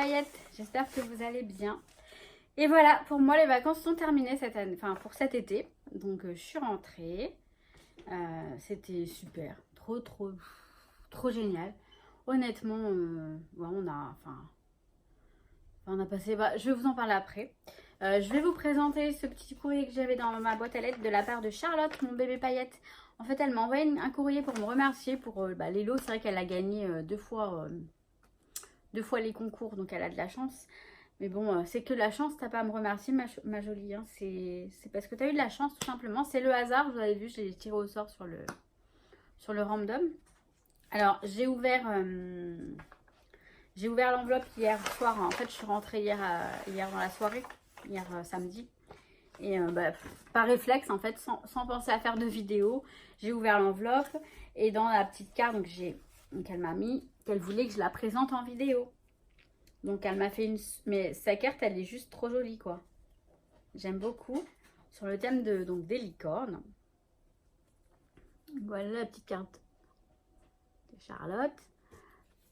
paillettes, j'espère que vous allez bien. Et voilà, pour moi les vacances sont terminées cette année, enfin pour cet été. Donc je suis rentrée, c'était super, trop génial. Honnêtement, ouais, on a passé, bah, je vais vous en parler après. Je vais vous présenter ce petit courrier que j'avais dans ma boîte à lettres de la part de Charlotte, mon bébé paillette. En fait, elle m'a envoyé un courrier pour me remercier pour les lots. C'est vrai qu'elle a gagné deux fois les concours, donc elle a de la chance. Mais bon, c'est que la chance, t'as pas à me remercier, ma jolie. Hein. C'est parce que t'as eu de la chance, tout simplement. C'est le hasard, vous avez vu, j'ai tiré au sort sur le random. Alors, j'ai ouvert l'enveloppe hier soir. En fait, je suis rentrée hier dans la soirée, hier samedi. Et par réflexe, en fait, sans penser à faire de vidéo, j'ai ouvert l'enveloppe. Et dans la petite carte, donc elle m'a mis qu'elle voulait que je la présente en vidéo. Donc elle m'a fait une... Mais sa carte, elle est juste trop jolie, quoi. J'aime beaucoup. Sur le thème des licornes. Voilà la petite carte de Charlotte.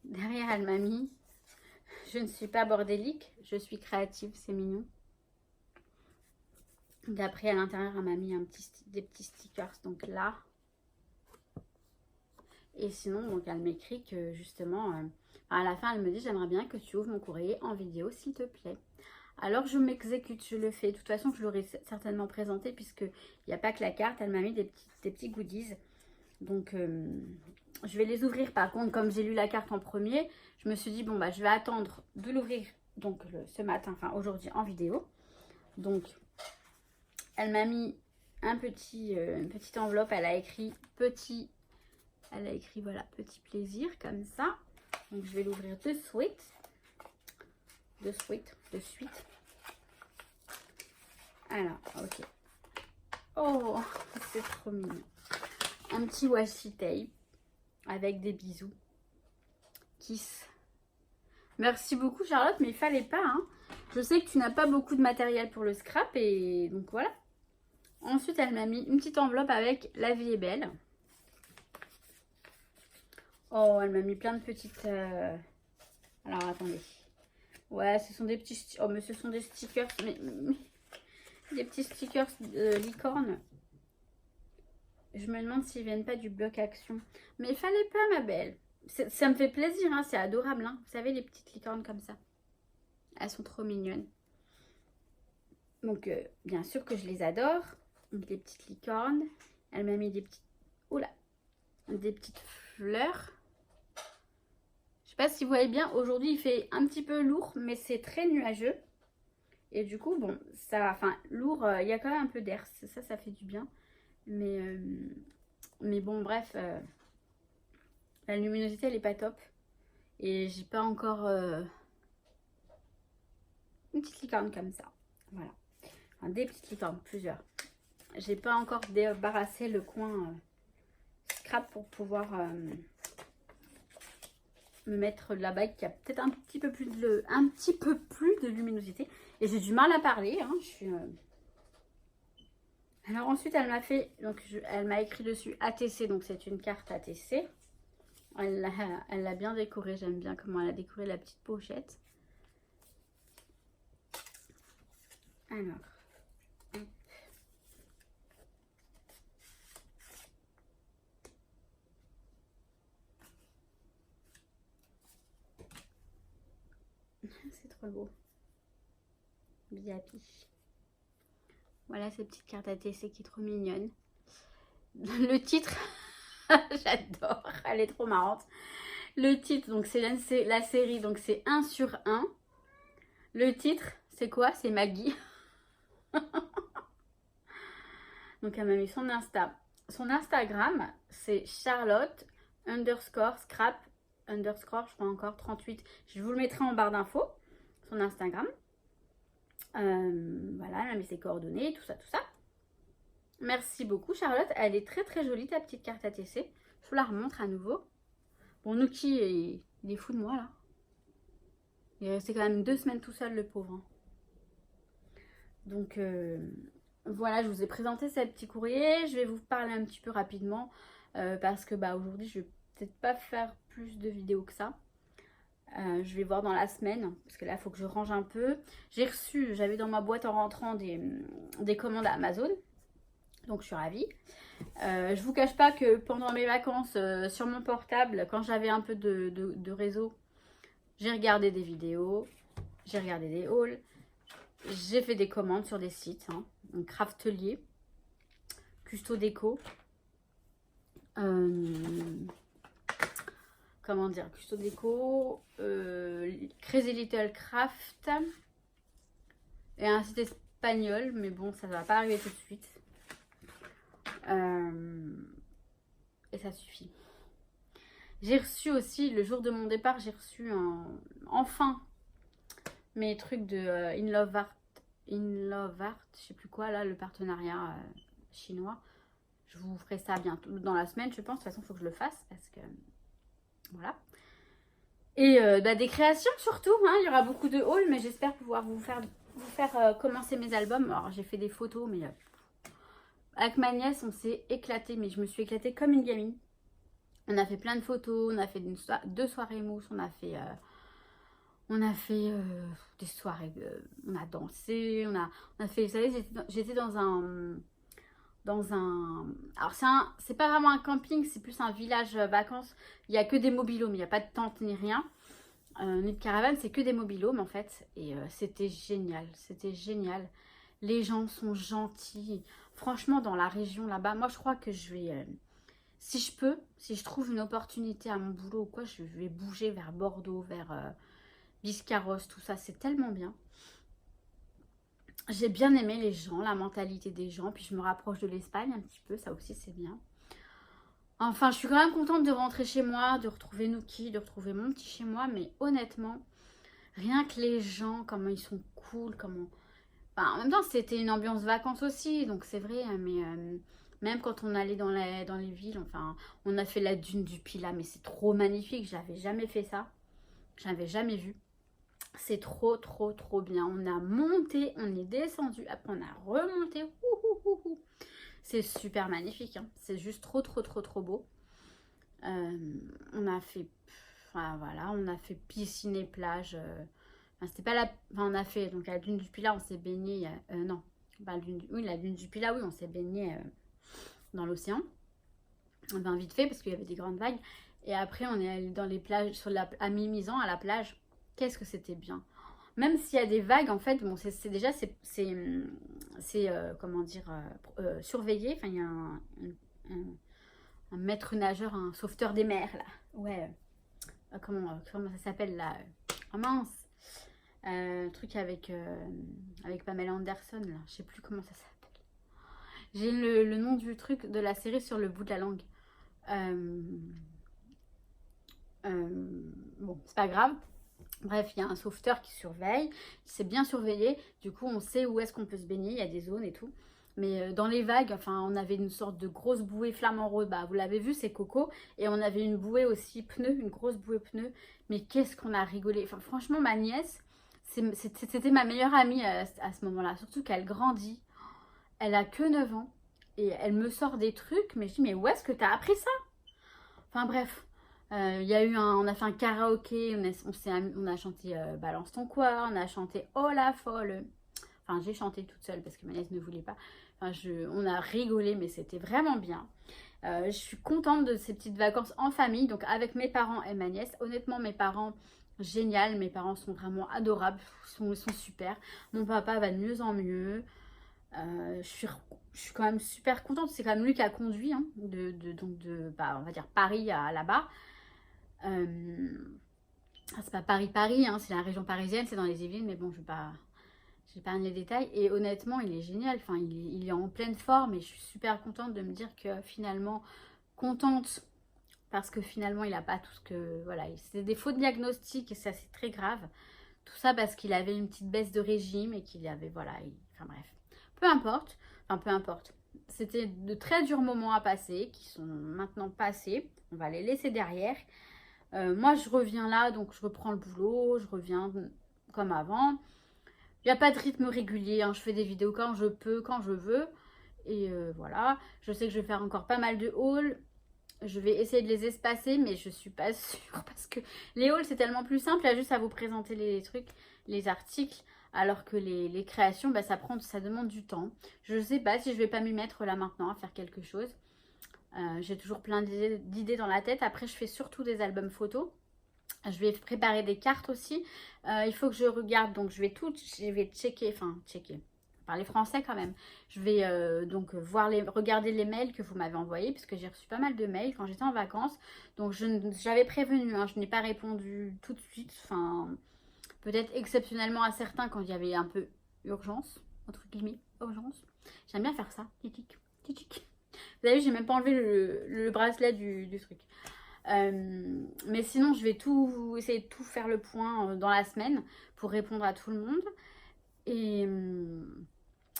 Derrière, elle m'a mis... Je ne suis pas bordélique, je suis créative, c'est mignon. D'après, à l'intérieur, elle m'a mis des petits stickers, donc là. Et sinon, donc elle m'écrit que justement, à la fin, elle me dit, j'aimerais bien que tu ouvres mon courrier en vidéo, s'il te plaît. Alors, je m'exécute, je le fais. De toute façon, je l'aurais certainement présenté, puisqu'il n'y a pas que la carte, elle m'a mis des petits goodies. Donc, je vais les ouvrir. Par contre, comme j'ai lu la carte en premier, je me suis dit, bon, bah, je vais attendre de l'ouvrir donc ce matin, enfin aujourd'hui en vidéo. Donc, elle m'a mis une petite enveloppe. Elle a écrit voilà, petit plaisir comme ça. Donc, je vais l'ouvrir de suite. Alors, ok. Oh, c'est trop mignon. Un petit washi tape avec des bisous. Kiss. Merci beaucoup Charlotte, mais il fallait pas. Hein. Je sais que tu n'as pas beaucoup de matériel pour le scrap et donc voilà. Ensuite, elle m'a mis une petite enveloppe avec La vie est belle. Oh, elle m'a mis plein de petites... Alors, attendez. Ouais, ce sont des petits... Oh, mais ce sont des stickers. Mais des petits stickers licorne. Je me demande s'ils viennent pas du bloc action. Mais il fallait pas, ma belle. Ça me fait plaisir, hein, c'est adorable. Hein. Vous savez, les petites licornes comme ça. Elles sont trop mignonnes. Donc, bien sûr que je les adore. Donc, les petites licornes. Elle m'a mis des petites... Oula, des petites fleurs. Je sais pas si vous voyez bien. Aujourd'hui, il fait un petit peu lourd, mais c'est très nuageux. Et du coup, bon, ça... Enfin, lourd, il y a quand même un peu d'air. Ça fait du bien. Mais bon, bref... la luminosité, elle est pas top. Et j'ai pas encore une petite licorne comme ça. Voilà. Enfin, des petites licornes, plusieurs. J'ai pas encore débarrassé le coin scrap pour pouvoir me mettre de la bague qui a peut-être un petit peu plus de luminosité. Et j'ai du mal à parler. Hein. Alors ensuite, elle m'a fait... Donc, elle m'a écrit dessus ATC. Donc, c'est une carte ATC. Elle l'a bien décorée, j'aime bien comment elle a décoré la petite pochette. Alors, hop. C'est trop beau. Biapi. Voilà cette petite carte ATC qui est trop mignonne. Le titre, j'adore, elle est trop marrante. Le titre, donc c'est la série, donc c'est 1 sur 1. Le titre, c'est quoi? C'est Maggie. Donc elle m'a mis son Insta. Son Instagram, c'est Charlotte _scrap _ je crois encore 38. Je vous le mettrai en barre d'infos. Son Instagram. Voilà, elle a mis ses coordonnées, tout ça. Merci beaucoup Charlotte. Elle est très jolie ta petite carte ATC. Je vous la remontre à nouveau. Bon, Nuki, il est fou de moi là. Il est resté quand même 2 semaines tout seul, le pauvre. Hein. Donc voilà, je vous ai présenté ce petit courrier. Je vais vous parler un petit peu rapidement parce que aujourd'hui, je vais peut-être pas faire plus de vidéos que ça. Je vais voir dans la semaine, parce que là, il faut que je range un peu. J'ai reçu, j'avais dans ma boîte en rentrant des commandes à Amazon. Donc, je suis ravie. Je vous cache pas que pendant mes vacances, sur mon portable, quand j'avais un peu de réseau, j'ai regardé des vidéos, j'ai regardé des hauls, j'ai fait des commandes sur des sites, hein, donc Craftelier, Custo Déco, comment dire, Custo Déco, Crazy Little Craft et un site espagnol, mais bon, ça ne va pas arriver tout de suite. Et ça suffit. J'ai reçu aussi, le jour de mon départ, j'ai reçu enfin mes trucs de In Love Art, je sais plus quoi là, le partenariat chinois. Je vous ferai ça bientôt, dans la semaine je pense, de toute façon il faut que je le fasse parce que voilà. Et des créations surtout, hein. Il y aura beaucoup de hauls, mais j'espère pouvoir vous faire commencer mes albums. Alors j'ai fait des photos, mais avec ma nièce on s'est éclaté, mais je me suis éclatée comme une gamine. On a fait plein de photos, on a fait 2 soirées mousse, on a fait des soirées, on a dansé, on a fait, vous savez, j'étais dans un, alors c'est pas vraiment un camping, c'est plus un village vacances. Il n'y a que des mobil-homes, il n'y a pas de tente ni rien, ni de caravane, c'est que des mobil-homes en fait. Et c'était génial. Les gens sont gentils. Franchement, dans la région là-bas, moi je crois que je vais, si je trouve une opportunité à mon boulot ou quoi, je vais bouger vers Bordeaux, vers Biscarrosse, tout ça, c'est tellement bien. J'ai bien aimé les gens, la mentalité des gens, puis je me rapproche de l'Espagne un petit peu, ça aussi c'est bien. Enfin, je suis quand même contente de rentrer chez moi, de retrouver Nuki, de retrouver mon petit chez moi, mais honnêtement, rien que les gens, comment ils sont cool, comment... Enfin, en même temps, c'était une ambiance vacances aussi, donc c'est vrai, mais même quand on allait dans les villes, enfin, on a fait la dune du Pilat, mais c'est trop magnifique, j'avais jamais fait ça, j'avais jamais vu. C'est trop bien. On a monté, on est descendu, après on a remonté. C'est super magnifique, hein. C'est juste trop beau. On a fait, enfin, voilà, on a fait piscine et plage. Enfin, c'était pas la, enfin, on a fait donc la dune du Pilat, on s'est baigné. Non, bah, la dune du Pilat, oui, on s'est baigné dans l'océan. Ben, vite fait parce qu'il y avait des grandes vagues. Et après, on est allé dans les plages, à Mimizan, à la plage. Qu'est-ce que c'était bien. Même s'il y a des vagues, en fait, bon, c'est déjà, comment dire, surveillé. Enfin, il y a un maître nageur, un sauveteur des mers, là. Ouais. Comment ça s'appelle, là? Oh mince. Truc avec Pamela Anderson, là. Je sais plus comment ça s'appelle. J'ai le nom du truc de la série sur le bout de la langue. Bon, c'est pas grave. Bref, il y a un sauveteur qui surveille, c'est bien surveillé, du coup on sait où est-ce qu'on peut se baigner, il y a des zones et tout. Mais dans les vagues, enfin on avait une sorte de grosse bouée flamant rose, bah vous l'avez vu, c'est Coco. Et on avait une bouée aussi pneu, une grosse bouée pneu. Mais qu'est-ce qu'on a rigolé. Enfin franchement ma nièce, c'était ma meilleure amie à ce moment-là. Surtout qu'elle grandit, elle a que 9 ans. Et elle me sort des trucs, mais je dis mais où est-ce que t'as appris ça? Enfin bref. Y a eu on a fait un karaoké, on a chanté Balance ton quoi, on a chanté Oh la folle. Enfin, j'ai chanté toute seule parce que ma nièce ne voulait pas. Enfin, on a rigolé, mais c'était vraiment bien. Je suis contente de ces petites vacances en famille, donc avec mes parents et ma nièce. Honnêtement, mes parents, génial. Mes parents sont vraiment adorables, ils sont super. Mon papa va de mieux en mieux. Je suis quand même super contente. C'est quand même lui qui a conduit, hein, on va dire Paris à là-bas. C'est pas Paris, hein, c'est la région parisienne, c'est dans les Yvelines, mais bon, je vais pas les détails. Et honnêtement, il est génial. Enfin, il est en pleine forme et je suis super contente de me dire que finalement, contente parce que finalement, il n'a pas tout ce que... Voilà, c'est des faux diagnostics et ça, c'est très grave. Tout ça parce qu'il avait une petite baisse de régime et qu'il avait... Voilà, enfin bref. Peu importe. Enfin, peu importe. C'était de très durs moments à passer qui sont maintenant passés. On va les laisser derrière. Moi, je reviens là, donc je reprends le boulot, je reviens comme avant. Il n'y a pas de rythme régulier, hein. Je fais des vidéos quand je peux, quand je veux. Et voilà, je sais que je vais faire encore pas mal de hauls. Je vais essayer de les espacer, mais je suis pas sûre parce que les hauls, c'est tellement plus simple. Il y a juste à vous présenter les trucs, les articles. Alors que les créations, bah, ça demande du temps. Je sais pas si je vais pas m'y mettre là maintenant à faire quelque chose. J'ai toujours plein d'idées dans la tête. Après, je fais surtout des albums photos. Je vais préparer des cartes aussi. Il faut que je regarde, donc je vais checker, parler français quand même. Je vais donc regarder les mails que vous m'avez envoyés, puisque j'ai reçu pas mal de mails quand j'étais en vacances. Donc j'avais prévenu, hein, je n'ai pas répondu tout de suite. Enfin, peut-être exceptionnellement à certains quand il y avait un peu urgence, entre guillemets, urgence. J'aime bien faire ça, titic, titic. Vous avez vu, j'ai même pas enlevé le bracelet du truc. Mais sinon, je vais essayer de tout faire le point dans la semaine pour répondre à tout le monde. Et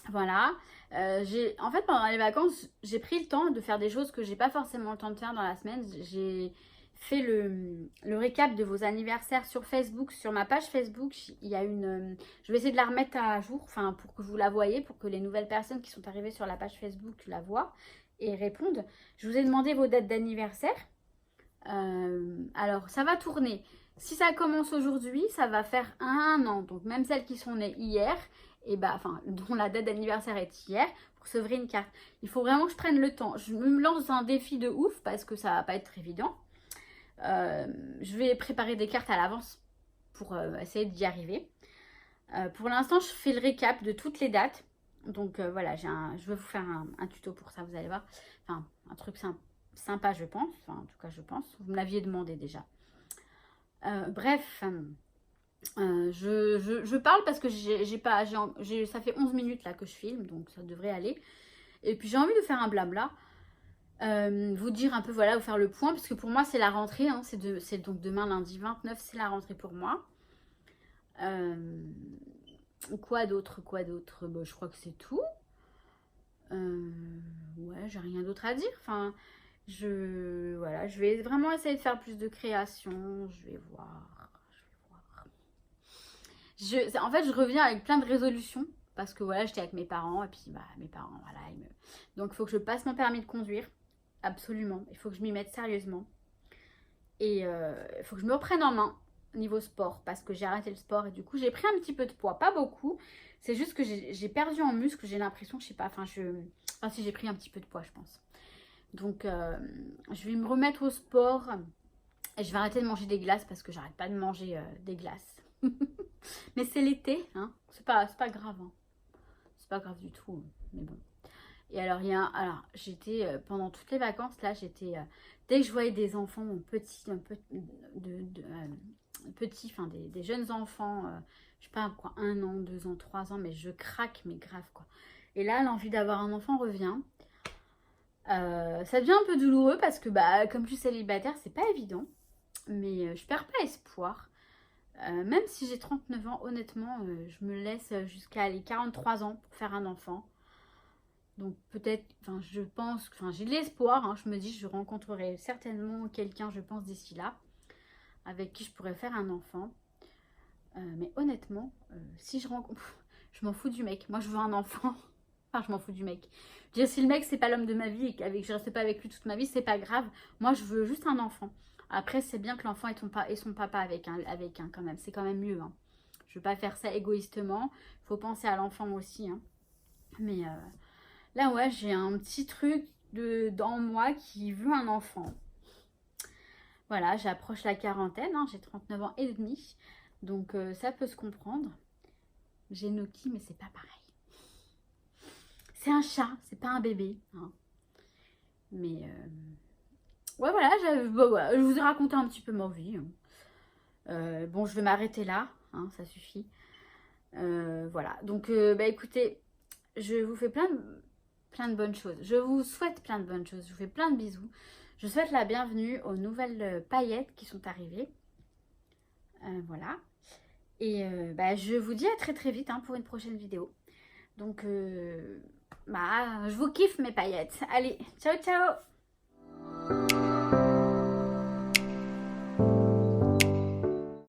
voilà. En fait, pendant les vacances, j'ai pris le temps de faire des choses que j'ai pas forcément le temps de faire dans la semaine. J'ai fait le récap de vos anniversaires sur Facebook, sur ma page Facebook. Il y a je vais essayer de la remettre à jour, enfin pour que vous la voyez, pour que les nouvelles personnes qui sont arrivées sur la page Facebook la voient et répondent. Je vous ai demandé vos dates d'anniversaire. Alors, ça va tourner. Si ça commence aujourd'hui, ça va faire 1 an. Donc, même celles qui sont nées hier, et dont la date d'anniversaire est hier, vous recevrez une carte. Il faut vraiment que je prenne le temps. Je me lance un défi de ouf parce que ça va pas être évident. Je vais préparer des cartes à l'avance pour essayer d'y arriver. Pour l'instant, je fais le récap de toutes les dates. Donc voilà, je vais vous faire un tuto pour ça, vous allez voir. Enfin, un truc sympa, je pense. Enfin, en tout cas, je pense. Vous me l'aviez demandé déjà. Bref, je parle parce que ça fait 11 minutes là que je filme, donc ça devrait aller. Et puis j'ai envie de faire un blabla. Vous dire un peu, voilà, vous faire le point, parce que pour moi c'est la rentrée, hein, c'est donc demain lundi 29, c'est la rentrée pour moi. Quoi d'autre bah, je crois que c'est tout. Ouais, j'ai rien d'autre à dire. Enfin, voilà, je vais vraiment essayer de faire plus de création. Je vais voir. En fait, je reviens avec plein de résolutions. Parce que voilà, j'étais avec mes parents. Et puis, bah, mes parents, voilà. Donc, il faut que je passe mon permis de conduire. Absolument. Il faut que je m'y mette sérieusement. Et il faut que je me reprenne en main niveau sport. Parce que j'ai arrêté le sport. Et du coup, j'ai pris un petit peu de poids. Pas beaucoup. C'est juste que j'ai perdu en muscle. J'ai l'impression, je sais pas. Enfin, si j'ai pris un petit peu de poids, je pense. Donc, je vais me remettre au sport. Et je vais arrêter de manger des glaces parce que j'arrête pas de manger des glaces. Mais c'est l'été, hein. C'est pas grave. Hein. C'est pas grave du tout. Mais bon. Et alors, j'étais pendant toutes les vacances, là, dès que je voyais des enfants petits, des jeunes enfants, je sais pas quoi, 1 an, 2 ans, 3 ans, mais je craque, mais grave quoi. Et là, l'envie d'avoir un enfant revient. Ça devient un peu douloureux parce que bah, comme je suis célibataire, c'est pas évident. Mais je perds pas espoir. Même si j'ai 39 ans, honnêtement, je me laisse jusqu'à les 43 ans pour faire un enfant. Donc peut-être, je pense, j'ai de l'espoir. Hein, je me dis, je rencontrerai certainement quelqu'un, je pense, d'ici là, avec qui je pourrais faire un enfant. Mais honnêtement, si je rencontre... je m'en fous du mec. Moi, je veux un enfant. Enfin, je m'en fous du mec. Je veux dire, si le mec, c'est pas l'homme de ma vie et que je reste pas avec lui toute ma vie, c'est pas grave. Moi, je veux juste un enfant. Après, c'est bien que l'enfant ait son papa avec un quand même. C'est quand même mieux. Hein. Je veux pas faire ça égoïstement. Il faut penser à l'enfant aussi. Hein. Mais là, ouais, j'ai un petit truc dans moi qui veut un enfant. Voilà, j'approche la quarantaine. Hein, j'ai 39 ans et demi. Donc, ça peut se comprendre. J'ai Noki, mais c'est pas pareil. C'est un chat, c'est pas un bébé. Hein. Mais ouais, voilà, je vous ai raconté un petit peu ma vie. Hein. Bon, je vais m'arrêter là, hein, ça suffit. Voilà, donc bah écoutez, je vous fais plein de bonnes choses. Je vous souhaite plein de bonnes choses. Je vous fais plein de bisous. Je souhaite la bienvenue aux nouvelles paillettes qui sont arrivées. Voilà. Et bah, je vous dis à très très vite hein, pour une prochaine vidéo. Donc, je vous kiffe mes paillettes. Allez, ciao ciao!